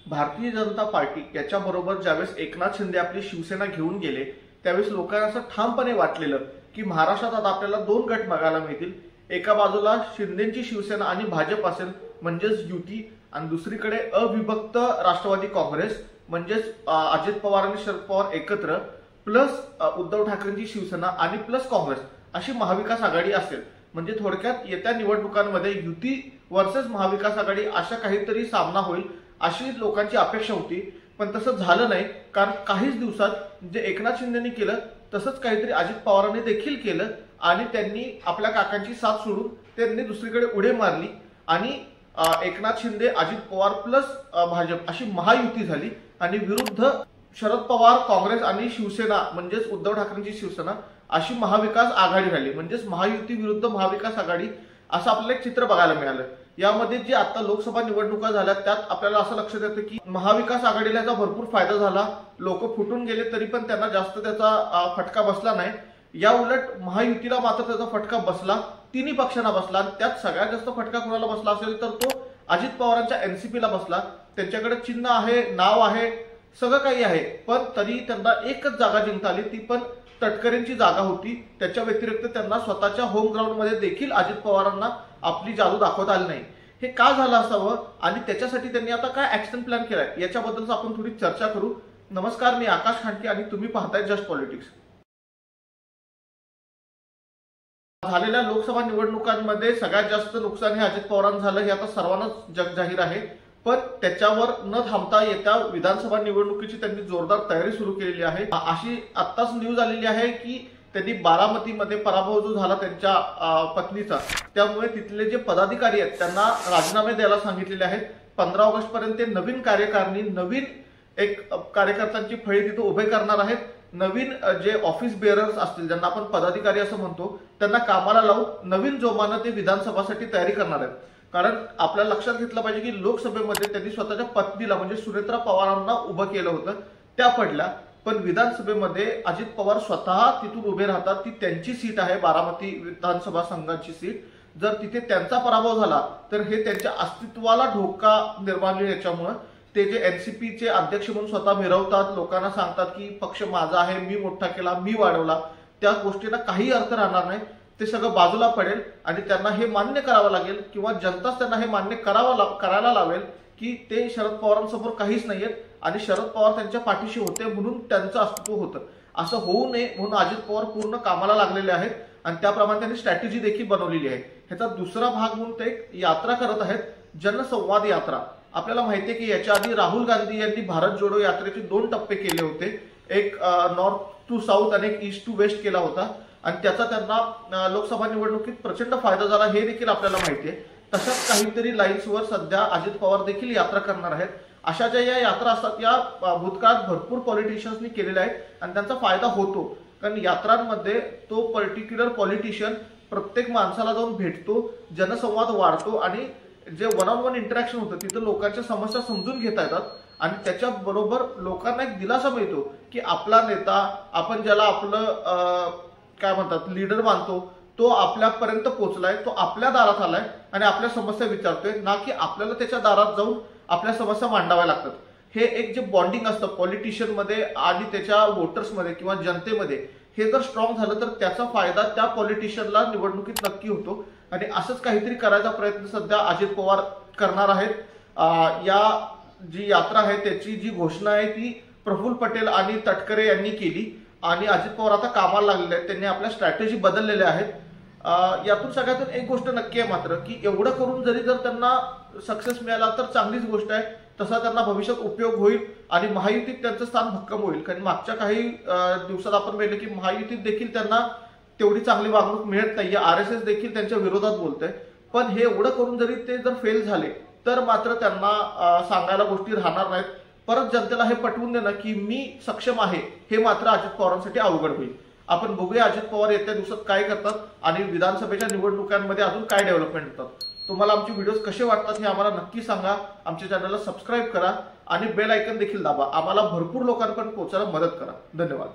Bharatiya Janata party याच्याबरोबर ज्यावेळेस एकनाथ शिंदे आपली शिवसेना घेऊन गेले त्यावेळेस लोकांना असं ठामपणे वाटलेलं की महाराष्ट्रात आता आपल्याला दोन गट बघायला मिळतील। एका बाजूला शिंदेची शिवसेना आणि भाजप असेल म्हणजेच युती, आणि दुसरीकडे अविभक्त राष्ट्रवादी काँग्रेस म्हणजेच अजित पवार आणि शरद पवार एकत्र प्लस उद्धव ठाकरेंची शिवसेना आणि प्लस काँग्रेस अशी महाविकास आघाडी असेल। म्हणजे थोडक्यात येत्या निवडणुकांमध्ये युती वर्सेस महाविकास आघाडी अशा काहीतरी सामना होईल अशी लोकांची अपेक्षा होती, पण तसं झालं नाही। कारण काहीच दिवसात जे एकनाथ शिंदेनी केलं तसंच काहीतरी अजित पवारांनी देखील केलं आणि त्यांनी आपल्या काकांची साथ सोडून त्यांनी दुसरीकडे उडी मारली आणि एकनाथ शिंदे अजित पवार प्लस भाजप अशी महायुती झाली आणि विरुद्ध शरद पवार काँग्रेस आणि शिवसेना म्हणजेच उद्धव ठाकरेंची शिवसेना अशी महाविकास आघाडी झाली। म्हणजेच महायुती विरुद्ध महाविकास आघाडी असं आपल्याला एक चित्र बघायला मिळालं। यामध्ये जे आता लोकसभा निवडणुका झाल्या त्यात आपल्याला असं लक्षात येतं की महाविकास आघाडीला याचा भरपूर फायदा झाला, लोक फुटून गेले तरी पण त्यांना जास्त त्याचा फटका बसला नाही। या उलट महायुतीला मात्र त्याचा फटका बसला, तिन्ही पक्षांना बसला। त्यात सगळ्यात जास्त फटका कोणाला बसला असेल तर तो अजित पवारांच्या एनसीपीला बसला। त्यांच्याकडे चिन्ह आहे, नाव आहे, सगळं काही आहे, पण तरी त्यांना एकच जागा जिंकता आली, ती पण तटकरेंची जागा होती। त्याच्या व्यतिरिक्त त्यांना स्वतःच्या होम ग्राउंड मध्ये देखील अजित पवारांना आपली जादू दाखवता आली नाही। हे का झालं असावं आणि त्याच्यासाठी त्यांनी आता काय ऍक्शन प्लॅन केलाय याच्याबद्दल आपण थोडी चर्चा करू। नमस्कार, मी आकाश खांडके आणि तुम्ही पाहताय जस्ट पॉलिटिक्स। झालेल्या लोकसभा निवडणुकांमध्ये सगळ्यात जास्त नुकसान हे अजित पवारांचं झालं हे आता सर्वांनाच जगजाहीर आहे, पण त्याच्यावर न थांबता येत्या विधानसभा निवडणुकीची त्यांनी जोरदार तयारी सुरू केलेली आहे। अशी आत्ताच न्यूज आलेली आहे की त्यांनी बारामतीमध्ये पराभव जो झाला त्यांच्या पत्नीचा, त्यामुळे तिथले जे पदाधिकारी आहेत त्यांना राजीनामे द्यायला सांगितलेले आहेत। 15 ऑगस्ट पर्यंत ते नवीन कार्यकारिणी, नवीन एक कार्यकर्त्यांची फळी तिथे उभे करणार आहेत। नवीन जे ऑफिस बेअरर्स असतील ज्यांना आपण पदाधिकारी असं म्हणतो त्यांना कामाला लावून नवीन जोमानं ते विधानसभासाठी तयारी करणार आहेत। कारण आपल्याला लक्षात घेतलं पाहिजे की लोकसभेमध्ये त्यांनी स्वतःच्या पत्नीला म्हणजे सुनेत्रा पवारांना उभं केलं होतं, त्या पडल्या, पण विधानसभेमध्ये अजित पवार स्वतः तिथून उभे राहतात। ती त्यांची सीट आहे, बारामती विधानसभा संघाची सीट। जर तिथे त्यांचा पराभव झाला तर हे त्यांच्या अस्तित्वाला धोका निर्माण होईल। याच्यामुळे ते जे एनसीपीचे अध्यक्ष म्हणून स्वतः मिरवतात, लोकांना सांगतात की पक्ष माझा आहे, मी मोठा केला, मी वाढवला, त्या गोष्टीला काही अर्थ राहणार नाही। ते सगळं बाजूला पडेल आणि त्यांना हे मान्य करावं लागेल किंवा जनताच त्यांना हे मान्य करायला लावेल की ते शरद पवारांसमोर काहीच नाहीयेत आणि शरद पवार त्यांच्या पाठीशी होते म्हणून त्यांचं अस्तित्व होतं। असं होऊ नये म्हणून अजित पवार पूर्ण कामाला लागलेले आहेत आणि त्याप्रमाणे त्यांनी स्ट्रॅटेजी देखील बनवलेली आहे। ह्याचा दुसरा भाग म्हणून ते एक यात्रा करत आहेत, जनसंवाद यात्रा। आपल्याला माहिती आहे की याच्या आधी राहुल गांधी यांनी भारत जोडो यात्रेचे 2 टप्पे केले होते, एक नॉर्थ टू साऊथ आणि एक ईस्ट टू वेस्ट केला होता आणि त्याचा त्यांना लोकसभा निवडणुकीत प्रचंड फायदा झाला हे देखील आपल्याला माहिती आहे। तशाच काहीतरी लाईन्सवर सध्या अजित पवार देखील यात्रा करणार आहेत। अशा ज्या या यात्रा असतात या भूतकाळात भरपूर पॉलिटिशियन्सनी केलेल्या आहेत आणि त्यांचा फायदा होतो, कारण यात्रांमध्ये तो पर्टिक्युलर पॉलिटिशियन प्रत्येक माणसाला जाऊन भेटतो, जनसंवाद वाढतो आणि जे वन ऑन वन इंटरॅक्शन होतं तिथं लोकांच्या समस्या समजून घेता येतात आणि त्याच्याबरोबर लोकांना एक दिलासा मिळतो की आपला नेता, आपण ज्याला आपलं काय म्हणतात लीडर मानतो, तो आपल्यापर्यंत पोहोचलाय, तो आपल्या दारात आलाय आणि आपल्या समस्या विचारतोय, ना की आपल्याला त्याच्या दारात जाऊन आपल्या समस्या मांडाव्या लागतात। हे एक जे बॉन्डिंग असतं पॉलिटिशियन मध्ये आणि त्याच्या वोटर्समध्ये किंवा जनतेमध्ये, हे जर स्ट्रॉंग झालं तर त्याचा फायदा त्या पॉलिटिशियनला निवडणुकीत नक्की होतो आणि असंच काहीतरी करायचा प्रयत्न सध्या अजित पवार करणार आहेत। या जी यात्रा आहे त्याची जी घोषणा आहे ती प्रफुल्ल पटेल आणि तटकरे यांनी केली आणि अजित पवार आता कामाला लागलेले आहेत, त्यांनी आपल्या स्ट्रॅटेजी बदललेल्या आहेत। यातून सगळ्यातून एक गोष्ट नक्की आहे मात्र की एवढं करून जरी जर त्यांना सक्सेस मिळाला तर चांगलीच गोष्ट आहे, तसा त्यांना भविष्यात उपयोग होईल आणि महायुतीत त्यांचं स्थान भक्कम होईल। कारण मागच्या काही दिवसात आपण पाहिलं की महायुतीत देखील त्यांना तेवढी चांगली वागणूक मिळत नाहीये, आरएसएस देखील त्यांच्या विरोधात बोलतंय। पण हे एवढं करून जरी ते जर फेल झाले तर मात्र त्यांना सांगायला गोष्टी राहणार नाहीत। परत जनतेला हे पटवून देणं की मी सक्षम आहे हे मात्र अजित पवारांसाठी अवघड होईल। आपण बघूया अजित पवार येत्या दिवसात काय करतात आणि विधानसभेच्या निवडणुकांमध्ये अजून काय डेव्हलपमेंट होतात। तुम्हाला आमचे व्हिडिओज कसे वाटतात हे आम्हाला नक्की सांगा, आमच्या चॅनलला सबस्क्राईब करा आणि बेल आयकॉन देखील दाबा, आम्हाला भरपूर लोकांपर्यंत पोहोचायला मदत करा। धन्यवाद।